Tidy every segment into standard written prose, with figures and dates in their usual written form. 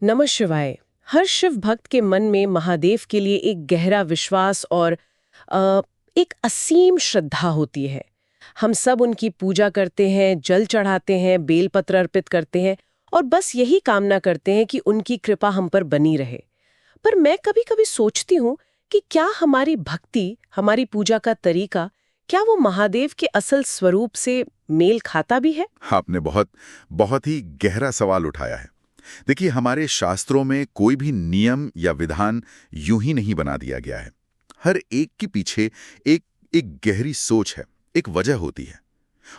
नमः शिवाय। हर शिव भक्त के मन में महादेव के लिए एक गहरा विश्वास और एक असीम श्रद्धा होती है। हम सब उनकी पूजा करते हैं, जल चढ़ाते हैं, बेलपत्र अर्पित करते हैं और बस यही कामना करते हैं कि उनकी कृपा हम पर बनी रहे। पर मैं कभी-कभी सोचती हूँ कि क्या हमारी भक्ति, हमारी पूजा का तरीका, क्या वो महादेव के असल स्वरूप से मेल खाता भी है? आपने बहुत बहुत ही गहरा सवाल उठाया है। देखिए, हमारे शास्त्रों में कोई भी नियम या विधान यूं ही नहीं बना दिया गया है। हर एक के पीछे एक एक गहरी सोच है, एक वजह होती है।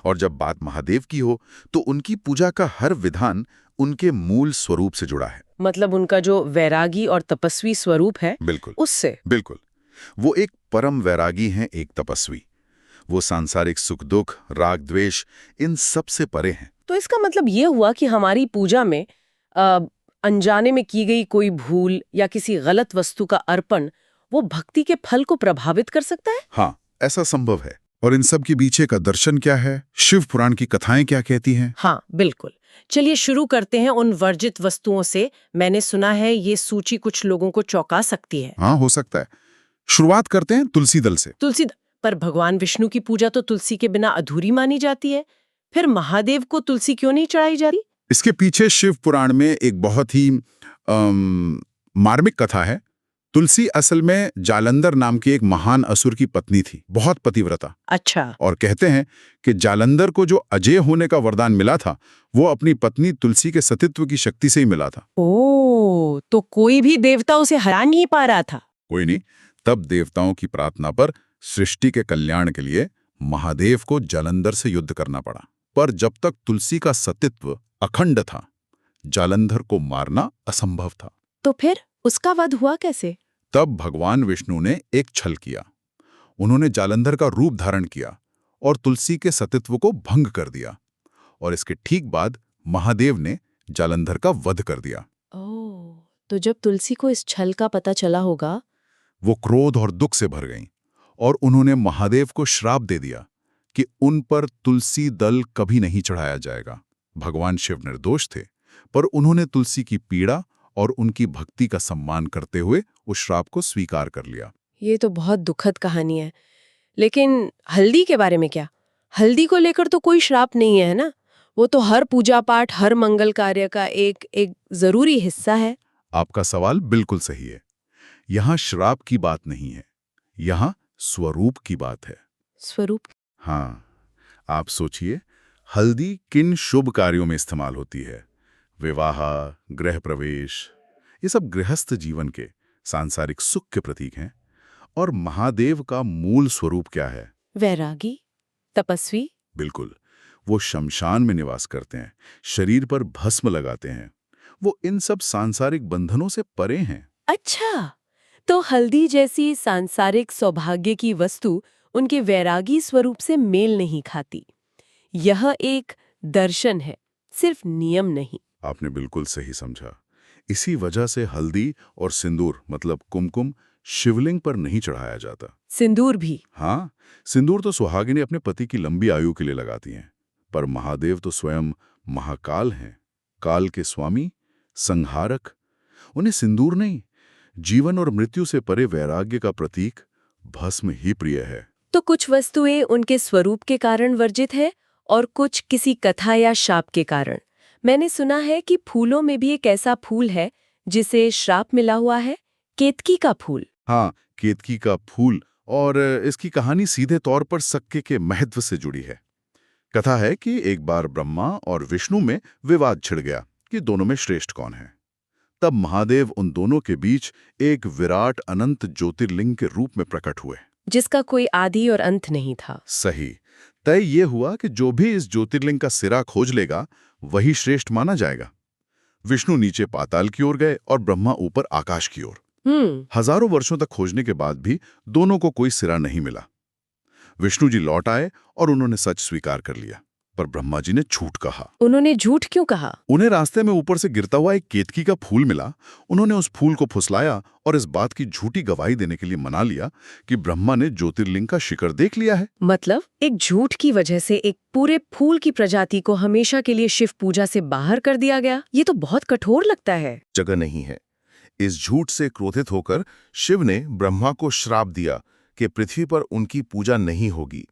और जब बात महादेव की हो तो उनकी पूजा का हर विधान उनके मूल स्वरूप से जुड़ा है। मतलब उनका जो वैरागी और तपस्वी स्वरूप है, बिल्कुल उससे। बिल्कुल। वो एक परम वैरागी हैं, एक तपस्वी। वो सांसारिक सुख दुख, राग द्वेष, इन सब से परे हैं। तो इसका मतलब ये हुआ कि हमारी पूजा में अनजाने में की गई कोई भूल या किसी गलत वस्तु का अर्पण वो भक्ति के फल को प्रभावित कर सकता है? हाँ, ऐसा संभव है। और इन सब के पीछे का दर्शन क्या है, शिव पुराण की कथाएं क्या कहती हैं? हाँ, बिल्कुल। चलिए शुरू करते हैं उन वर्जित वस्तुओं से। मैंने सुना है ये सूची कुछ लोगों को चौंका सकती है। हाँ, हो सकता है। शुरुआत करते हैं तुलसी दल से। पर भगवान विष्णु की पूजा तो तुलसी के बिना अधूरी मानी जाती है। फिर महादेव को तुलसी क्यों नहीं चढ़ाई जाती? इसके पीछे शिव पुराण में एक बहुत ही मार्मिक कथा है। तुलसी असल में जालंधर नाम की एक महान असुर की पत्नी थी, बहुत पतिव्रता। अच्छा। और कहते हैं कि जालंधर को जो अजय होने का वरदान मिला था, वो अपनी पत्नी तुलसी के सतीत्व की शक्ति से ही मिला था। ओह, तो कोई भी देवता उसे हरा नहीं पा रहा था? कोई नहीं। तब देवताओं की प्रार्थना पर सृष्टि के कल्याण के लिए महादेव को जालंधर से युद्ध करना पड़ा। पर जब तक तुलसी का सतीत्व अखंड था, जालंधर को मारना असंभव था। तो फिर उसका वध हुआ कैसे? तब भगवान विष्णु ने एक छल किया। उन्होंने जालंधर का रूप धारण किया और तुलसी के सतीत्व को भंग कर दिया। और इसके ठीक बाद महादेव ने जालंधर का वध कर दिया। ओह, तो जब तुलसी को इस छल का पता चला होगा, वो क्रोध और दुख से भर गईं और उन्होंने महादेव को श्राप दे दिया कि उन पर तुलसी दल कभी नहीं चढ़ाया जाएगा। भगवान शिव निर्दोष थे, पर उन्होंने तुलसी की पीड़ा और उनकी भक्ति का सम्मान करते हुए उस श्राप को स्वीकार कर लिया। ये तो बहुत दुखद कहानी है। लेकिन हल्दी के बारे में क्या? हल्दी को लेकर तो कोई श्राप नहीं है ना? वो तो हर पूजा पाठ, हर मंगल कार्य का एक एक जरूरी हिस्सा है। आपका सवाल बिल्कुल सही है। यहाँ श्राप की बात नहीं है, यहाँ स्वरूप की बात है। स्वरूप? हाँ, आप सोचिए, हल्दी किन शुभ कार्यों में इस्तेमाल होती है? विवाह, गृह प्रवेश, ये सब गृहस्थ जीवन के सांसारिक सुख के प्रतीक हैं। और महादेव का मूल स्वरूप क्या है? वैरागी, तपस्वी। बिल्कुल। वो शमशान में निवास करते हैं, शरीर पर भस्म लगाते हैं। वो इन सब सांसारिक बंधनों से परे हैं। अच्छा, तो हल्दी जैसी सांसारिक सौभाग्य की वस्तु उनके वैरागी स्वरूप से मेल नहीं खाती। यह एक दर्शन है, सिर्फ नियम नहीं। आपने बिल्कुल सही समझा। इसी वजह से हल्दी और सिंदूर, मतलब कुमकुम, शिवलिंग पर नहीं चढ़ाया जाता। सिंदूर भी? हाँ, सिंदूर तो सुहागिनें अपने पति की लंबी आयु के लिए लगाती हैं। पर महादेव तो स्वयं महाकाल हैं, काल के स्वामी, संहारक। उन्हें सिंदूर नहीं, जीवन और मृत्यु से परे वैराग्य का प्रतीक भस्म ही प्रिय है। तो कुछ वस्तुएं उनके स्वरूप के कारण वर्जित है और कुछ किसी कथा या शाप के कारण। मैंने सुना है कि फूलों में भी एक ऐसा फूल है जिसे श्राप मिला हुआ है, केतकी का फूल। हाँ, केतकी का फूल। और इसकी कहानी सीधे तौर पर सक्के के महत्व से जुड़ी है। कथा है कि एक बार ब्रह्मा और विष्णु में विवाद छिड़ गया कि दोनों में श्रेष्ठ कौन है। तब महादेव उन दोनों के बीच एक विराट अनंत ज्योतिर्लिंग के रूप में प्रकट हुए, जिसका कोई आदि और अंत नहीं था। सही। तय ये हुआ कि जो भी इस ज्योतिर्लिंग का सिरा खोज लेगा, वही श्रेष्ठ माना जाएगा। विष्णु नीचे पाताल की ओर गए और ब्रह्मा ऊपर आकाश की ओर। हजारों वर्षों तक खोजने के बाद भी दोनों को कोई सिरा नहीं मिला। विष्णु जी लौट आए और उन्होंने सच स्वीकार कर लिया। पर ब्रह्मा जी ने झूठ कहा। उन्होंने झूठ क्यों कहा? उन्हें रास्ते में ऊपर से गिरता हुआ एक केतकी का फूल मिला। उन्होंने उस फूल को फुसलाया और इस बात की झूठी गवाही देने के लिए मना लिया कि ब्रह्मा ने ज्योतिर्लिंग का शिखर देख लिया है। मतलब एक झूठ की वजह से एक पूरे फूल की प्रजाति को हमेशा के लिए शिव पूजा से बाहर कर दिया गया। ये तो बहुत कठोर लगता है। जगह नहीं है। इस झूठ से क्रोधित होकर शिव ने ब्रह्मा को श्राप दिया कि पृथ्वी पर उनकी पूजा नहीं होगी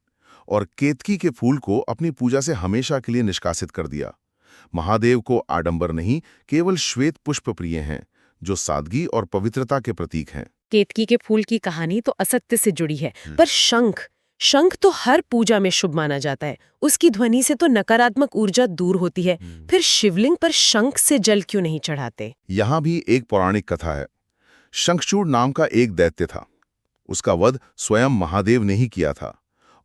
और केतकी के फूल को अपनी पूजा से हमेशा के लिए निष्कासित कर दिया। महादेव को आडंबर नहीं, केवल श्वेत पुष्प प्रिय हैं, जो सादगी और पवित्रता के प्रतीक हैं। केतकी के फूल की कहानी तो असत्य से जुड़ी है, पर शंख तो हर पूजा में शुभ माना जाता है। उसकी ध्वनि से तो नकारात्मक ऊर्जा दूर होती है। फिर शिवलिंग पर शंख से जल क्यों नहीं चढ़ाते? यहाँ भी एक पौराणिक कथा है। शंखचूड़ नाम का एक दैत्य था। उसका वध स्वयं महादेव ने ही किया था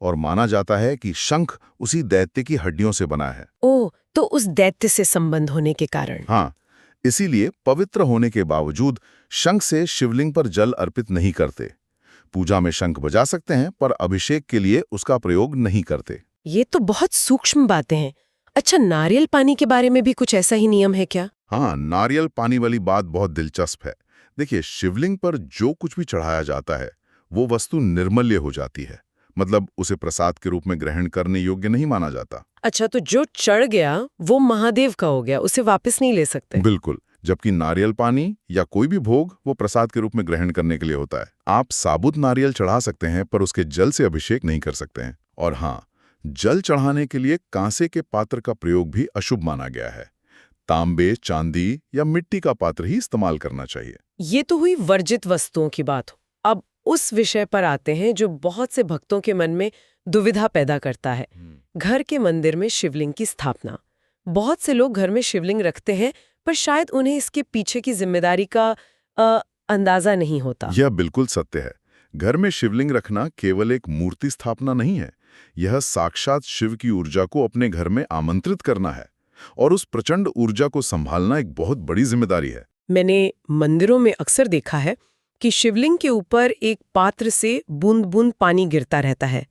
और माना जाता है कि शंख उसी दैत्य की हड्डियों से बना है। ओह, तो उस दैत्य से संबंध होने के कारण। हाँ, इसीलिए पवित्र होने के बावजूद शंख से शिवलिंग पर जल अर्पित नहीं करते। पूजा में शंख बजा सकते हैं, पर अभिषेक के लिए उसका प्रयोग नहीं करते। ये तो बहुत सूक्ष्म बातें हैं। अच्छा, नारियल पानी के बारे में भी कुछ ऐसा ही नियम है क्या? हाँ, नारियल पानी वाली बात बहुत दिलचस्प है। देखिए, शिवलिंग पर जो कुछ भी चढ़ाया जाता है वो वस्तु निर्मल्य हो जाती है। मतलब उसे प्रसाद के रूप में ग्रहण करने योग्य नहीं माना जाता। अच्छा, तो जो चढ़ गया वो महादेव का हो गया, उसे वापस नहीं ले सकते? बिल्कुल। जबकि नारियल पानी या कोई भी भोग वो प्रसाद के रूप में ग्रहण करने के लिए होता है। आप साबुत नारियल चढ़ा सकते हैं, पर उसके जल से अभिषेक नहीं कर सकते हैं। और हाँ, जल चढ़ाने के लिए कांसे के पात्र का प्रयोग भी अशुभ माना गया है। तांबे, चांदी या मिट्टी का पात्र ही इस्तेमाल करना चाहिए। ये तो हुई वर्जित वस्तुओं की बात। अब उस विषय पर आते हैं जो बहुत से भक्तों के मन में दुविधा पैदा करता है। घर के मंदिर में शिवलिंग की स्थापना। बहुत से लोग घर में शिवलिंग रखते हैं, पर शायद उन्हें इसके पीछे की जिम्मेदारी का अंदाजा नहीं होता। यह बिल्कुल सत्य है। घर में शिवलिंग रखना केवल एक मूर्ति स्थापना नहीं है। यह साक्षात शिव की ऊर्जा को अपने घर में आमंत्रित करना है और उस प्रचंड ऊर्जा को संभालना एक बहुत बड़ी जिम्मेदारी है। मैंने मंदिरों में अक्सर देखा है कि शिवलिंग के ऊपर एक पात्र से बूंद बूंद पानी गिरता रहता है।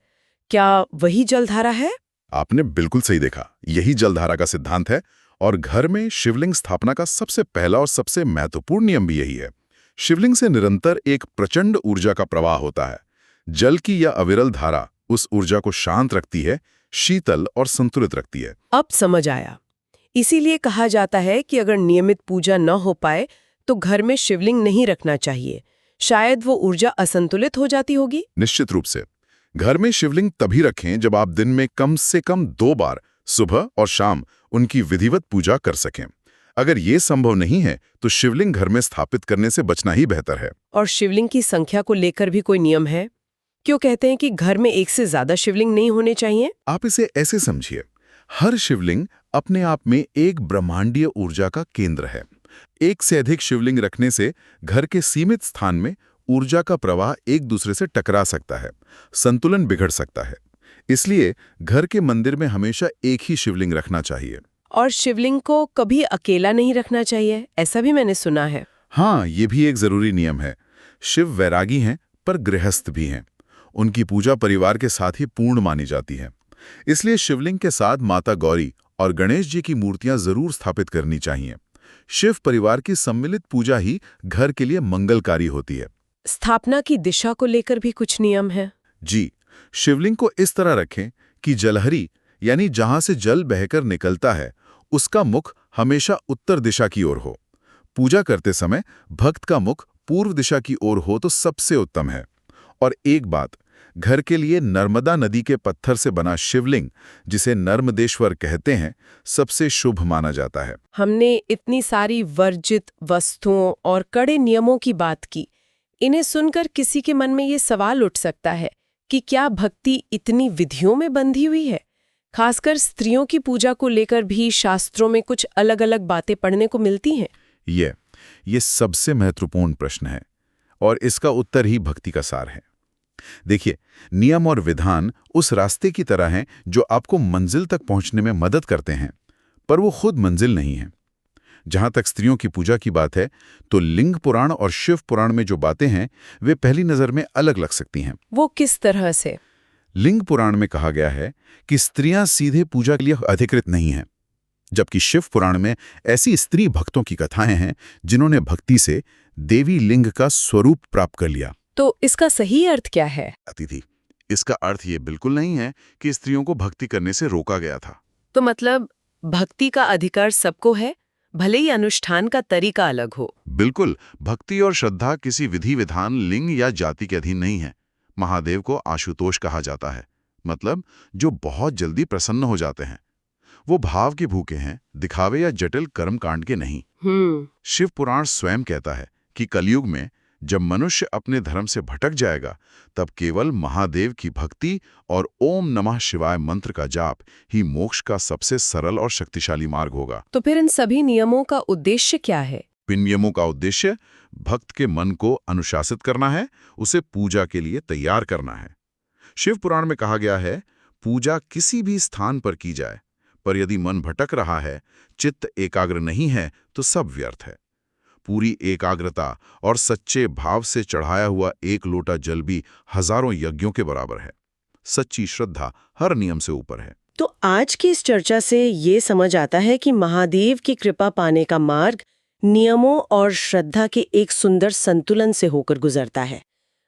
क्या वही जलधारा है? आपने बिल्कुल सही देखा। यही जलधारा का सिद्धांत है और घर में शिवलिंग स्थापना का सबसे पहला और सबसे महत्वपूर्ण नियम भी यही है। शिवलिंग से निरंतर एक प्रचंड ऊर्जा का प्रवाह होता है। जल की यह अविरल धारा उस ऊर्जा को शांत रखती है, शीतल और संतुलित रखती है। अब समझ आया। इसीलिए कहा जाता है कि अगर नियमित पूजा न हो पाए तो घर में शिवलिंग नहीं रखना चाहिए। शायद वो ऊर्जा असंतुलित हो जाती होगी। निश्चित रूप से। घर में शिवलिंग तभी रखें जब आप दिन में कम से कम 2 बार, सुबह और शाम, उनकी विधिवत पूजा कर सकें। अगर ये संभव नहीं है तो शिवलिंग घर में स्थापित करने से बचना ही बेहतर है। और शिवलिंग की संख्या को लेकर भी कोई नियम है? क्यों कहते हैं कि घर में एक से ज्यादा शिवलिंग नहीं होने चाहिए? आप इसे ऐसे समझिए, हर शिवलिंग अपने आप में एक ब्रह्मांडीय ऊर्जा का केंद्र है। एक से अधिक शिवलिंग रखने से घर के सीमित स्थान में ऊर्जा का प्रवाह एक दूसरे से टकरा सकता है, संतुलन बिगड़ सकता है। इसलिए घर के मंदिर में हमेशा एक ही शिवलिंग रखना चाहिए। और शिवलिंग को कभी अकेला नहीं रखना चाहिए, ऐसा भी मैंने सुना है। हाँ, ये भी एक जरूरी नियम है। शिव वैरागी हैं, पर गृहस्थ भी हैं। उनकी पूजा परिवार के साथ ही पूर्ण मानी जाती है। इसलिए शिवलिंग के साथ माता गौरी और गणेश जी की मूर्तियां जरूर स्थापित करनी चाहिए। शिव परिवार की सम्मिलित पूजा ही घर के लिए मंगलकारी होती है। स्थापना की दिशा को लेकर भी कुछ नियम है? जी, शिवलिंग को इस तरह रखें कि जलहरी, यानी जहां से जल बहकर निकलता है, उसका मुख हमेशा उत्तर दिशा की ओर हो। पूजा करते समय भक्त का मुख पूर्व दिशा की ओर हो तो सबसे उत्तम है। और एक बात, घर के लिए नर्मदा नदी के पत्थर से बना शिवलिंग, जिसे नर्मदेश्वर कहते हैं, सबसे शुभ माना जाता है। हमने इतनी सारी वर्जित वस्तुओं और कड़े नियमों की बात की। इन्हें सुनकर किसी के मन में ये सवाल उठ सकता है कि क्या भक्ति इतनी विधियों में बंधी हुई है? खासकर स्त्रियों की पूजा को लेकर भी शास्त्रों में कुछ अलग अलग बातें पढ़ने को मिलती हैं। ये सबसे महत्वपूर्ण प्रश्न है और इसका उत्तर ही भक्ति का सार है। देखिए, नियम और विधान उस रास्ते की तरह हैं जो आपको मंजिल तक पहुंचने में मदद करते हैं, पर वो खुद मंजिल नहीं है। जहां तक स्त्रियों की पूजा की बात है, तो लिंग पुराण और शिव पुराण में जो बातें हैं वे पहली नजर में अलग लग सकती हैं। वो किस तरह से? लिंग पुराण में कहा गया है कि स्त्रियां सीधे पूजा के लिए अधिकृत नहीं हैं, जबकि शिव पुराण में ऐसी स्त्री भक्तों की कथाएं हैं जिन्होंने भक्ति से देवी लिंग का स्वरूप प्राप्त कर लिया। तो इसका सही अर्थ क्या है? अतिथि, इसका अर्थ ये बिल्कुल नहीं है कि स्त्रियों को भक्ति करने से रोका गया था। तो मतलब भक्ति का अधिकार सबको है, भले ही अनुष्ठान का तरीका अलग हो। बिल्कुल, भक्ति और श्रद्धा किसी विधि विधान, लिंग या जाति के अधीन नहीं है। महादेव को आशुतोष कहा जाता है, मतलब जो बहुत जल्दी प्रसन्न हो जाते हैं। वो भाव के भूखे हैं, दिखावे या जटिल कर्मकांड के नहीं। शिव पुराण स्वयं कहता है कि कलयुग में जब मनुष्य अपने धर्म से भटक जाएगा, तब केवल महादेव की भक्ति और ओम नमः शिवाय मंत्र का जाप ही मोक्ष का सबसे सरल और शक्तिशाली मार्ग होगा। तो फिर इन सभी नियमों का उद्देश्य क्या है? इन नियमों का उद्देश्य भक्त के मन को अनुशासित करना है, उसे पूजा के लिए तैयार करना है। शिव पुराण में कहा गया है, पूजा किसी भी स्थान पर की जाए, पर यदि मन भटक रहा है, चित्त एकाग्र नहीं है, तो सब व्यर्थ है। पूरी एकाग्रता और सच्चे भाव से चढ़ाया हुआ एक लोटा जल भी हजारों यज्ञों के बराबर है। सच्ची श्रद्धा हर नियम से ऊपर है। तो आज की इस चर्चा से ये समझ आता है कि महादेव की कृपा पाने का मार्ग नियमों और श्रद्धा के एक सुंदर संतुलन से होकर गुजरता है।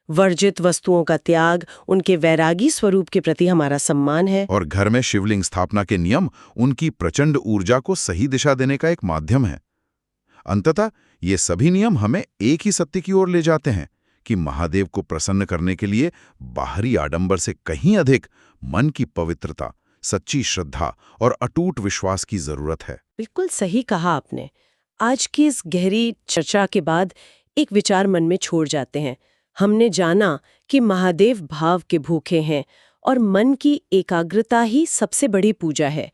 वर्जित वस्तुओं का त्याग उनके वैरागी स्वरूप के प्रति हमारा सम्मान है, और घर में शिवलिंग स्थापना के नियम उनकी प्रचंड ऊर्जा को सही दिशा देने का एक माध्यम है। अंततः ये सभी नियम हमें एक ही सत्य की ओर ले जाते हैं कि महादेव को प्रसन्न करने के लिए बाहरी आडंबर से कहीं अधिक मन की पवित्रता, सच्ची श्रद्धा और अटूट विश्वास की जरूरत है। बिल्कुल सही कहा आपने। आज की इस गहरी चर्चा के बाद एक विचार मन में छोड़ जाते हैं। हमने जाना कि महादेव भाव के भूखे हैं और मन की एकाग्रता ही सबसे बड़ी पूजा है।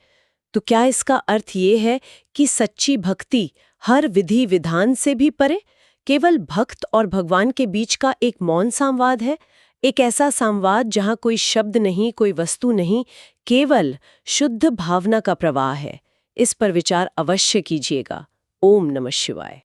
तो क्या इसका अर्थ ये है कि सच्ची भक्ति हर विधि विधान से भी परे केवल भक्त और भगवान के बीच का एक मौन संवाद है? एक ऐसा संवाद जहां कोई शब्द नहीं, कोई वस्तु नहीं, केवल शुद्ध भावना का प्रवाह है। इस पर विचार अवश्य कीजिएगा। ओम नमः शिवाय।